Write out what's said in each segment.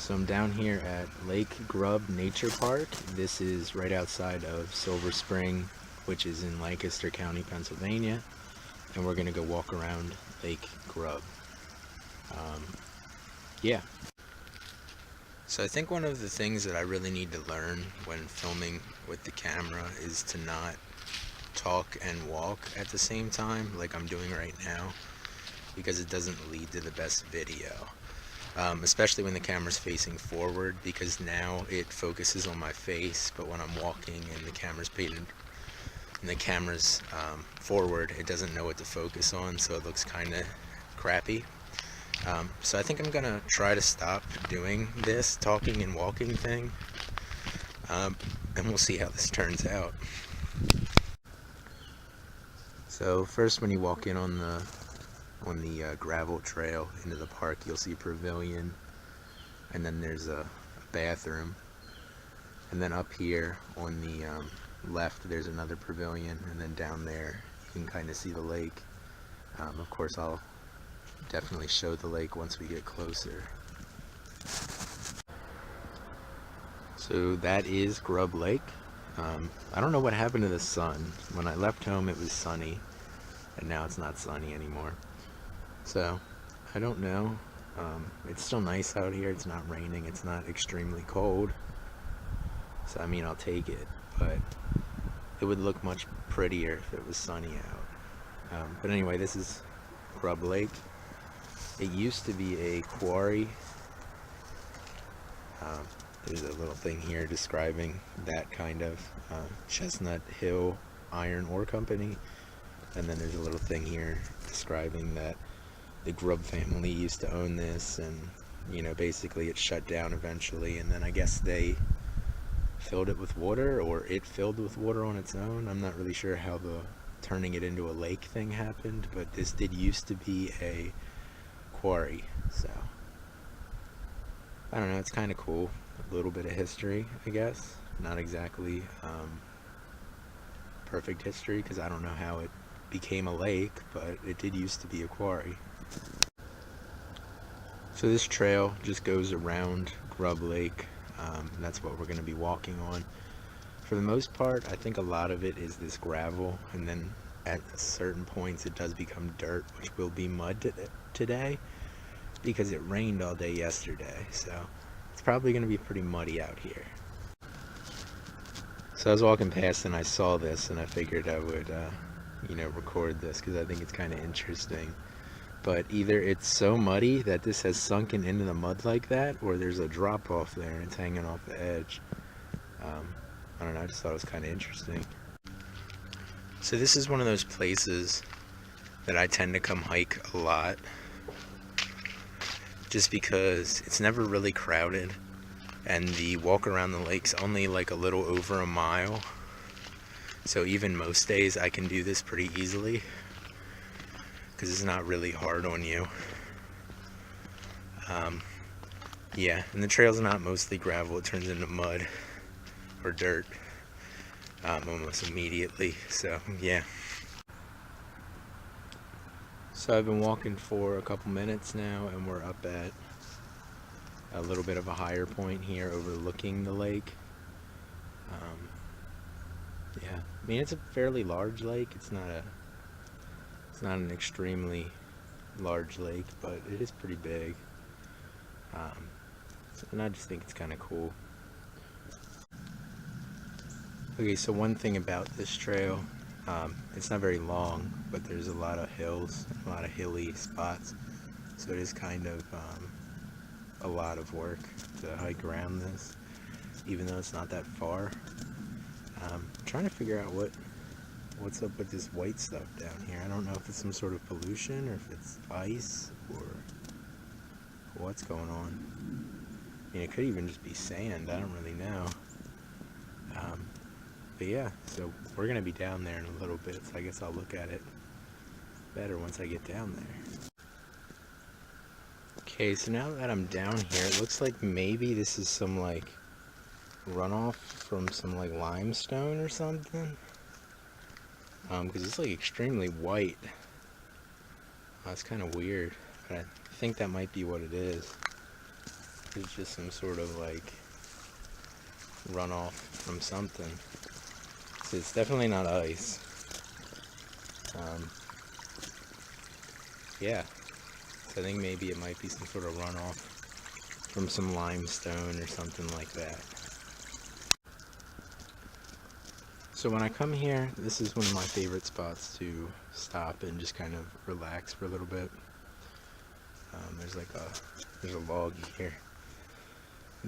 So I'm down here at Lake Grubb Nature Park. This is right outside of Silver Spring, which is in Lancaster County, Pennsylvania. And we're gonna go walk around Lake Grubb. Yeah. So I think one of the things that I really need to learn when filming with the camera is to not talk and walk at the same time like I'm doing right now, because it doesn't lead to the best video. Especially when the camera's facing forward, because now it focuses on my face, but when I'm walking and the camera's forward, it doesn't know what to focus on, so it looks kind of crappy. So I think I'm gonna try to stop doing this talking and walking thing, and we'll see how this turns out. So first, when you walk in on the gravel trail into the park, you'll see a pavilion, and then there's a bathroom, and then up here on the left there's another pavilion, and then down there you can kind of see the lake. Of course, I'll definitely show the lake once we get closer. So that is Grubb Lake. I don't know what happened to the sun. When I left home it was sunny, and now it's not sunny anymore. So, I don't know. It's still nice out here. It's not raining. It's not extremely cold. So, I mean, I'll take it. But it would look much prettier if it was sunny out. But anyway, this is Grubb Lake. It used to be a quarry. There's a little thing here describing that kind of Chestnut Hill Iron Ore Company. And then there's a little thing here describing that the Grubb family used to own this, and basically it shut down eventually, and then I guess they filled it with water, or it filled with water on its own. I'm not really sure how the turning it into a lake thing happened, but this did used to be a quarry. So I don't know, it's kind of cool. A little bit of history, I guess. Not exactly perfect history, because I don't know how it became a lake, but it did used to be a quarry. So this trail just goes around Grubb Lake. That's what we're going to be walking on. For the most part, I think a lot of it is this gravel, and then at certain points it does become dirt, which will be mud today, because it rained all day yesterday. So it's probably going to be pretty muddy out here. So I was walking past and I saw this, and I figured I would record this because I think it's kind of interesting. But either it's so muddy that this has sunken into the mud like that, or there's a drop off there and it's hanging off the edge. I don't know, I just thought it was kind of interesting. So this is one of those places that I tend to come hike a lot, just because it's never really crowded, and the walk around the lake's only like a little over a mile. So even most days I can do this pretty easily, because it's not really hard on you. Yeah, and the trail's not mostly gravel. It turns into mud or dirt almost immediately. So yeah. So I've been walking for a couple minutes now, and we're up at a little bit of a higher point here overlooking the lake. Yeah, I mean, it's a fairly large lake. It's not an extremely large lake, but it is pretty big. And I just think it's kind of cool. Okay, so one thing about this trail, it's not very long, but there's a lot of hills, a lot of hilly spots. So it is kind of a lot of work to hike around this, even though it's not that far. I'm trying to figure out what's up with this white stuff down here. I don't know if it's some sort of pollution, or if it's ice, or what's going on. I mean, it could even just be sand. I don't really know. But yeah, so we're gonna be down there in a little bit, so I guess I'll look at it better once I get down there. Okay, so now that I'm down here, it looks like maybe this is some like runoff from some like limestone or something. Because it's like extremely white. It's kind of weird, but I think that might be what it is. is just some sort of like runoff from something. So it's definitely not ice. Yeah, so I think maybe it might be some sort of runoff from some limestone or something like that. So when I come here, this is one of my favorite spots to stop and just kind of relax for a little bit. There's a log here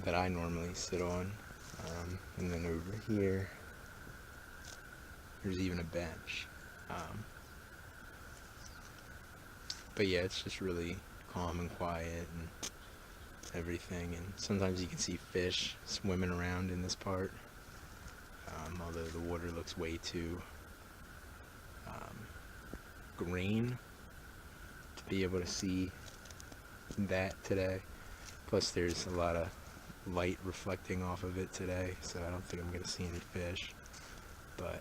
that I normally sit on, and then over here there's even a bench. But yeah, it's just really calm and quiet and everything, and sometimes you can see fish swimming around in this part, although the water looks way too green to be able to see that today. Plus there's a lot of light reflecting off of it today, so I don't think I'm going to see any fish, but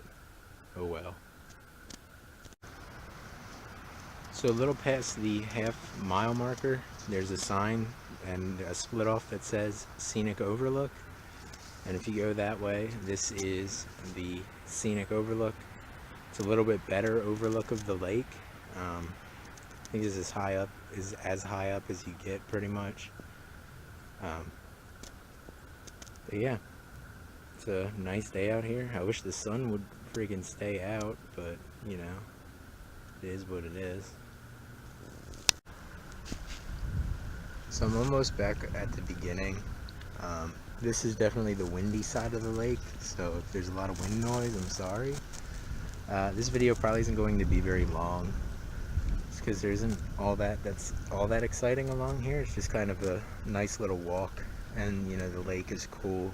oh well. So a little past the half-mile marker, there's a sign and a split off that says Scenic Overlook, and if you go that way, this is the Scenic Overlook. It's a little bit better overlook of the lake. I think this is as high up as you get, pretty much. But yeah, it's a nice day out here. I wish the sun would freaking stay out, but you know, it is what it is. So I'm almost back at the beginning. This is definitely the windy side of the lake, so if there's a lot of wind noise, I'm sorry. This video probably isn't going to be very long. It's because there isn't that's all that exciting along here. It's just kind of a nice little walk, and you know, the lake is cool,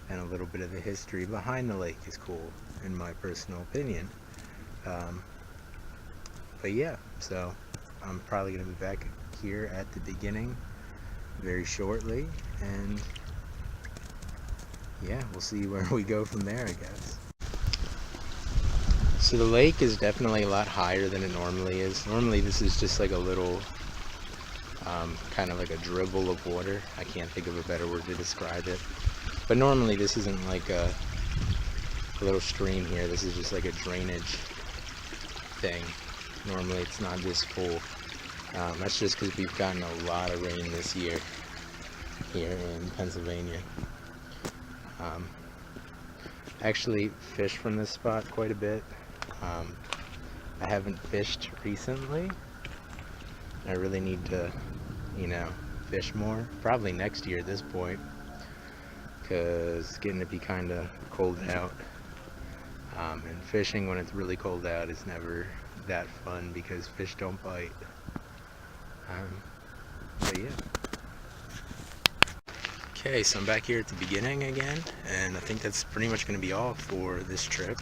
and a little bit of the history behind the lake is cool, in my personal opinion. But yeah, so I'm probably going to be back here at the beginning very shortly, and yeah, we'll see where we go from there, I guess. So the lake is definitely a lot higher than it normally is. Normally this is just like a little kind of like a dribble of water. I can't think of a better word to describe it, but normally this isn't like a little stream here. This is just like a drainage thing. Normally it's not this full. That's just because we've gotten a lot of rain this year here in Pennsylvania. Actually fished from this spot quite a bit. I haven't fished recently. I really need to, you know, fish more. Probably next year at this point, because it's getting to be kind of cold out. And fishing when it's really cold out is never that fun because fish don't bite. But yeah. Okay, so I'm back here at the beginning again, and I think that's pretty much going to be all for this trip.